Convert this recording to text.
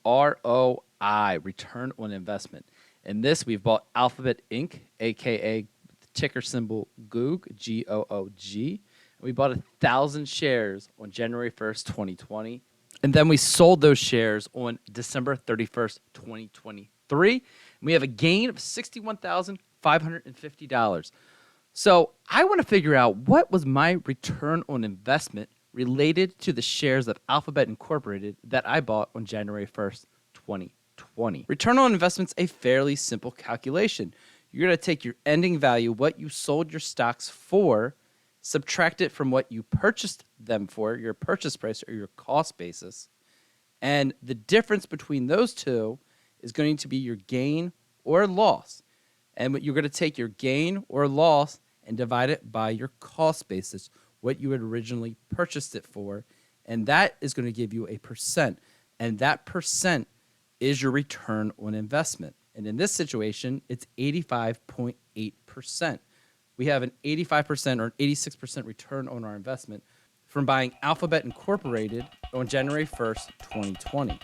ROI, return on investment. In this, we've bought Alphabet Inc., aka ticker symbol GOOG, G-O-O-G. We bought 1,000 shares on January 1st, 2020. And then we sold those shares on December 31st, 2023. And we have a gain of $61,550. So I want to figure out what was my return on investment related to the shares of Alphabet Incorporated that I bought on January 1st, 2020. Return on investment's a fairly simple calculation. You're going to take your ending value, what you sold your stocks for, subtract it from what you purchased them for, your purchase price or your cost basis, and the difference between those two is going to be your gain or loss. And you're going to take your gain or loss and divide it by your cost basis, what you had originally purchased it for, and that is going to give you a percent. And that percent is your return on investment. And in this situation, it's 85.8%. We have an 85% or 86% return on our investment from buying Alphabet Incorporated on January 1st, 2020.